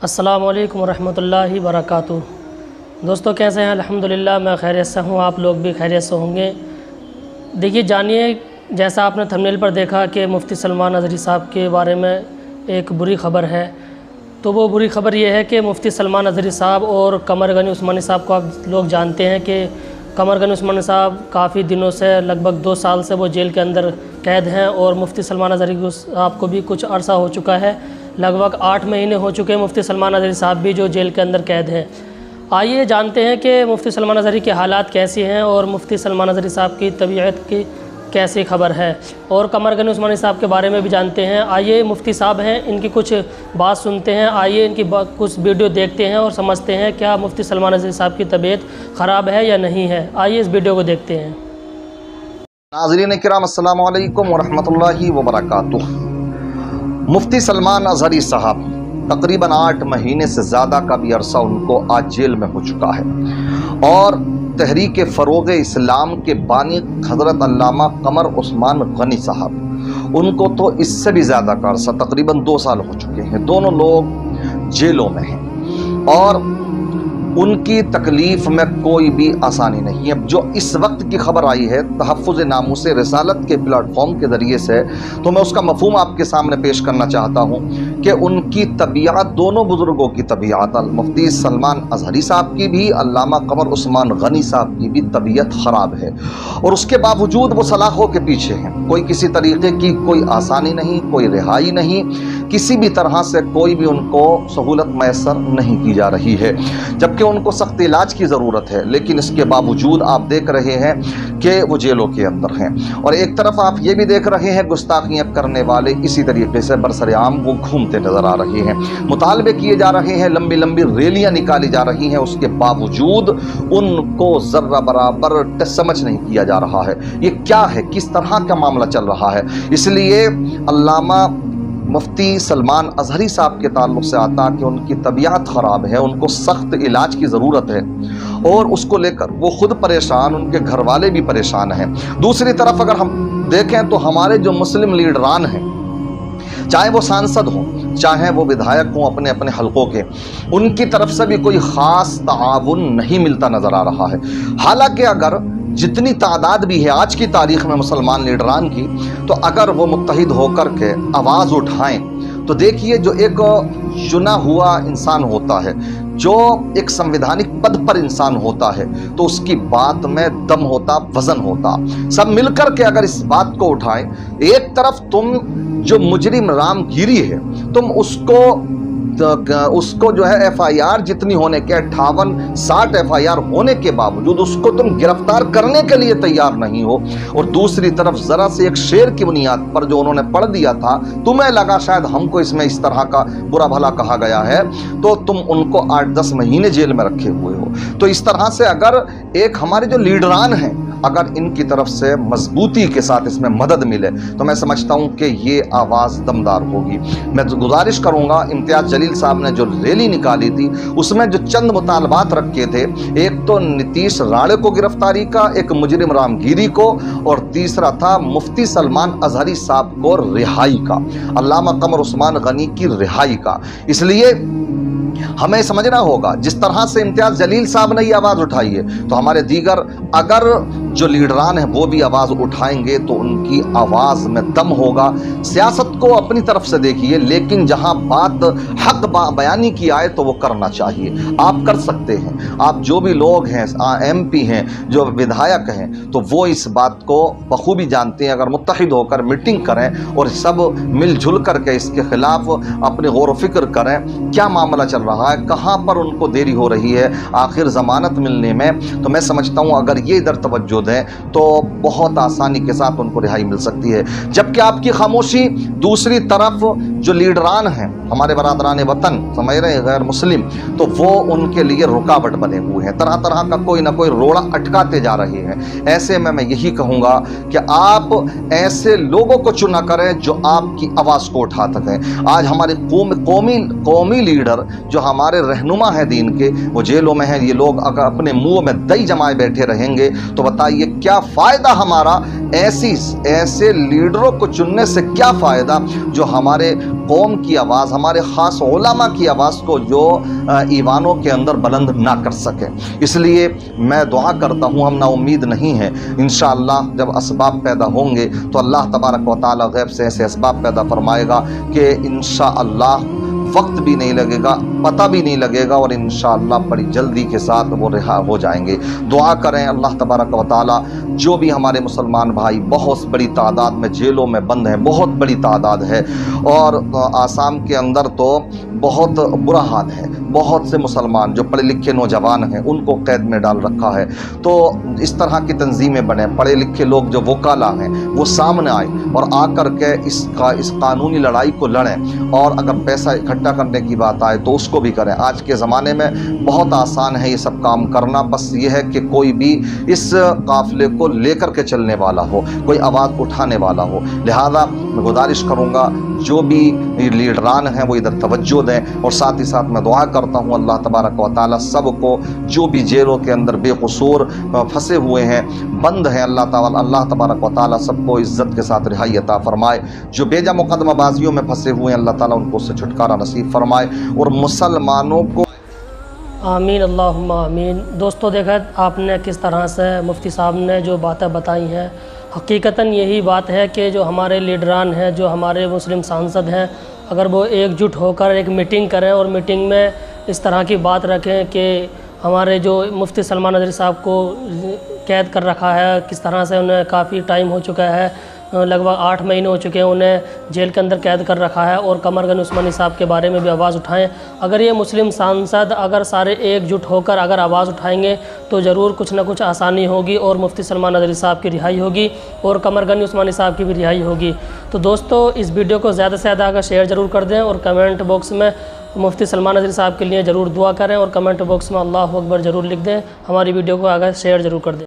السلام علیکم ورحمۃ اللہ وبرکاتہ۔ دوستو کیسے ہیں؟ الحمدللہ میں خیریت سے ہوں، آپ لوگ بھی خیریت سے ہوں گے۔ دیکھیے جانیے، جیسا آپ نے تھمبنیل پر دیکھا کہ مفتی سلمان اظہری صاحب کے بارے میں ایک بری خبر ہے، تو وہ بری خبر یہ ہے کہ مفتی سلمان اظہری صاحب اور قمر غنی عثمانی صاحب کو آپ لوگ جانتے ہیں کہ قمر غنی عثمانی صاحب کافی دنوں سے لگ بھگ 2 سال سے وہ جیل کے اندر قید ہیں، اور مفتی سلمان اظہری صاحب کو بھی کچھ عرصہ ہو چکا ہے، لگ بھگ 8 مہینے ہو چکے ہیں مفتی سلمان اظہری صاحب بھی جو جیل کے اندر قید ہیں۔ آئیے جانتے ہیں کہ مفتی سلمان اظہری کے حالات کیسی ہیں اور مفتی سلمان اظہری صاحب کی طبیعت کی کیسی خبر ہے، اور قمر غنی عثمانی صاحب کے بارے میں بھی جانتے ہیں۔ آئیے مفتی صاحب ہیں، ان کی کچھ بات سنتے ہیں، آئیے ان کی کچھ ویڈیو دیکھتے ہیں اور سمجھتے ہیں کیا مفتی سلمان اظہری صاحب کی طبیعت خراب ہے یا نہیں ہے۔ آئیے اس ویڈیو کو دیکھتے ہیں۔ ناظرین کرام، السلام علیکم ورحمۃ اللہ وبرکاتہ۔ مفتی سلمان اظہری صاحب تقریباً 8 مہینے سے زیادہ کا بھی عرصہ ان کو آج جیل میں ہو چکا ہے، اور تحریک فروغ اسلام کے بانی حضرت علامہ قمر عثمان غنی صاحب، ان کو تو اس سے بھی زیادہ کا عرصہ تقریباً 2 سال ہو چکے ہیں، دونوں لوگ جیلوں میں ہیں، اور ان کی تکلیف میں کوئی بھی آسانی نہیں ہے۔ جو اس وقت کی خبر آئی ہے تحفظ ناموس رسالت کے پلیٹ فارم کے ذریعے سے، تو میں اس کا مفہوم آپ کے سامنے پیش کرنا چاہتا ہوں کہ ان کی طبیعت، دونوں بزرگوں کی طبیعت، مفتی سلمان اظہری صاحب کی بھی، علامہ قمر عثمان غنی صاحب کی بھی طبیعت خراب ہے، اور اس کے باوجود وہ سلاخوں کے پیچھے ہیں۔ کوئی کسی طریقے کی کوئی آسانی نہیں، کوئی رہائی نہیں، کسی بھی طرح سے کوئی بھی ان کو سہولت میسر نہیں کی جا رہی ہے، جبکہ ان کو سخت علاج کی ضرورت ہے، لیکن اس کے باوجود آپ دیکھ رہے ہیں کہ وہ جیلوں کے اندر ہیں، اور ایک طرف آپ یہ بھی دیکھ رہے ہیں گستاخیاں کرنے والے اسی طریقے سے برسرعام وہ گھومتے نظر آ رہے ہیں، مطالبے کیے جا رہے ہیں، لمبی لمبی ریلیاں نکالی جا رہی ہیں، اس کے باوجود ان کو ذرہ برابر سمجھ نہیں کیا جا رہا ہے یہ کیا ہے، کس طرح کا معاملہ چل رہا ہے۔ اس لیے علامہ مفتی سلمان اظہری صاحب کے تعلق سے آتا کہ ان کی طبیعت خراب ہے، ان کو سخت علاج کی ضرورت ہے، اور اس کو لے کر وہ خود پریشان، ان کے گھر والے بھی پریشان ہیں۔ دوسری طرف اگر ہم دیکھیں تو ہمارے جو مسلم لیڈران ہیں، چاہے وہ سانسد ہوں، چاہے وہ ودھائک ہوں اپنے اپنے حلقوں کے، ان کی طرف سے بھی کوئی خاص تعاون نہیں ملتا نظر آ رہا ہے۔ حالانکہ اگر جتنی تعداد بھی ہے آج کی تاریخ میں مسلمان لیڈران کی، تو اگر وہ متحد ہو کر کے آواز اٹھائیں تو دیکھیے جو ایک چنا ہوا انسان ہوتا ہے، جو ایک سنویدھانک پد پر انسان ہوتا ہے، تو اس کی بات میں دم ہوتا، وزن ہوتا۔ سب مل کر کے اگر اس بات کو اٹھائیں، ایک طرف تم جو مجرم رام گیری ہے، تم اس کو جو ہے FIR جتنی ہونے کے 58-60 FIR ہونے کے باوجود اس کو تم گرفتار کرنے کے لیے تیار نہیں ہو، اور دوسری طرف ذرا سے ایک شعر کی بنیاد پر جو انہوں نے پڑھ دیا تھا، تمہیں لگا شاید ہم کو اس میں اس طرح کا برا بھلا کہا گیا ہے، تو تم ان کو 8-10 مہینے جیل میں رکھے ہوئے ہو۔ تو اس طرح سے اگر ایک ہمارے جو لیڈران ہیں، اگر ان کی طرف سے مضبوطی کے ساتھ اس میں مدد ملے تو میں سمجھتا ہوں کہ یہ آواز دمدار ہوگی۔ میں گزارش کروں گا، امتیاز جلیل صاحب نے جو ریلی نکالی تھی اس میں جو چند مطالبات رکھے تھے، ایک تو نتیش راڑے کو گرفتاری کا، ایک مجرم رام گیری کو، اور تیسرا تھا مفتی سلمان اظہری صاحب کو رہائی کا، علامہ قمر عثمان غنی کی رہائی کا۔ اس لیے ہمیں سمجھنا ہوگا، جس طرح سے امتیاز جلیل صاحب نے یہ آواز اٹھائی ہے، تو ہمارے دیگر اگر جو لیڈران ہیں وہ بھی آواز اٹھائیں گے تو ان کی آواز میں دم ہوگا۔ سیاست کو اپنی طرف سے دیکھیے، لیکن جہاں بات حق بیانی کی آئے تو وہ کرنا چاہیے۔ آپ کر سکتے ہیں، آپ جو بھی لوگ ہیں، MP ہیں، جو ودھائک ہیں، تو وہ اس بات کو بخوبی جانتے ہیں۔ اگر متحد ہو کر میٹنگ کریں اور سب مل جل کر کے اس کے خلاف اپنے غور و فکر کریں، کیا معاملہ چل رہا ہے، کہاں پر ان کو دیری ہو رہی ہے آخر ضمانت ملنے میں، تو میں سمجھتا ہوں اگر یہ ادھر توجہ دیں تو بہت آسانی کے ساتھ ان کو رہائی مل سکتی ہے۔ جبکہ آپ کی خاموشی دوسری طرف جو لیڈران ہیں، ہمارے برادران وطن سمجھ رہے ہیں غیر مسلم، تو وہ ان کے لیے رکاوٹ بنے ہوئے ہیں، طرح طرح کا کوئی نہ کوئی روڑا اٹکاتے جا رہے ہیں۔ ایسے میں یہی کہوں گا کہ آپ ایسے لوگوں کو چنا کریں جو آپ کی آواز کو اٹھا سکیں۔ آج ہمارے قومی لیڈر جو ہمارے رہنما ہیں دین کے، وہ جیلوں میں ہیں۔ یہ لوگ اگر اپنے منہ میں دہی جمائے بیٹھے رہیں گے تو بتائیے بتائیے کیا فائدہ ہمارا ایسے لیڈروں کو چننے سے، کیا فائدہ جو ہمارے قوم کی آواز، ہمارے خاص علماء کی آواز کو جو ایوانوں کے اندر بلند نہ کر سکے۔ اس لیے میں دعا کرتا ہوں، ہم نا امید نہیں ہیں، انشاءاللہ جب اسباب پیدا ہوں گے تو اللہ تبارک و تعالی غیب سے ایسے اسباب پیدا فرمائے گا کہ انشاءاللہ وقت بھی نہیں لگے گا، پتہ بھی نہیں لگے گا، اور انشاءاللہ بڑی جلدی کے ساتھ وہ رہا ہو جائیں گے۔ دعا کریں اللہ تبارک و تعالی جو بھی ہمارے مسلمان بھائی بہت بڑی تعداد میں جیلوں میں بند ہیں، بہت بڑی تعداد ہے، اور آسام کے اندر تو بہت برا حال ہے، بہت سے مسلمان جو پڑھے لکھے نوجوان ہیں ان کو قید میں ڈال رکھا ہے۔ تو اس طرح کی تنظیمیں بنیں، پڑھے لکھے لوگ جو وکلا ہیں وہ سامنے آئیں اور آ کر کے اس قانونی لڑائی کو لڑیں، اور اگر پیسہ اکٹھا کرنے کی بات آئے تو اس کو بھی کریں۔ آج کے زمانے میں بہت آسان ہے یہ سب کام کرنا، بس یہ ہے کہ کوئی بھی اس قافلے کو لے کر کے چلنے والا ہو، کوئی آواز اٹھانے والا ہو۔ لہذا میں گزارش کروں گا جو بھی لیڈران ہیں وہ ادھر توجہ دیں، اور ساتھ ہی ساتھ میں دعا کرتا ہوں اللہ تبارک و تعالی سب کو جو بھی جیلوں کے اندر بے قصور پھنسے ہوئے ہیں، بند ہیں، اللہ تبارک و تعالی سب کو عزت کے ساتھ رہائی عطا فرمائے۔ جو بیجا مقدمہ بازیوں میں پھنسے ہوئے ہیں اللہ تعالیٰ ان کو اس سے چھٹکارا نصیب فرمائے، اور مسلمانوں کو آمین اللہم آمین۔ دوستو دیکھا آپ نے کس طرح سے مفتی صاحب نے جو باتیں بتائی ہیں، حقیقتاً یہی بات ہے کہ جو ہمارے لیڈران ہیں، جو ہمارے مسلم سانسد ہیں، اگر وہ ایک جٹ ہو کر ایک میٹنگ کریں اور میٹنگ میں اس طرح کی بات رکھیں کہ ہمارے جو مفتی سلمان ندوی صاحب کو قید کر رکھا ہے، کس طرح سے انہیں کافی ٹائم ہو چکا ہے، لگ بھگ 8 مہینے ہو چکے ہیں انہیں جیل کے اندر قید کر رکھا ہے، اور قمر گنی عثمانی صاحب کے بارے میں بھی آواز اٹھائیں۔ اگر یہ مسلم سانسد اگر سارے ایک جٹ ہو کر اگر آواز اٹھائیں گے تو ضرور کچھ نہ کچھ آسانی ہوگی، اور مفتی سلمان ندوی صاحب کی رہائی ہوگی، اور قمر گنی عثمانی صاحب کی بھی رہائی ہوگی۔ تو دوستو اس ویڈیو کو زیادہ سے زیادہ اگر شیئر ضرور کر دیں، اور کمنٹ باکس میں مفتی سلمان ندوی صاحب کے لیے ضرور دعا کریں، اور کمنٹ باکس میں اللہ اکبر ضرور لکھ دیں۔ ہماری ویڈیو کو آگے شیئر ضرور کر دیں۔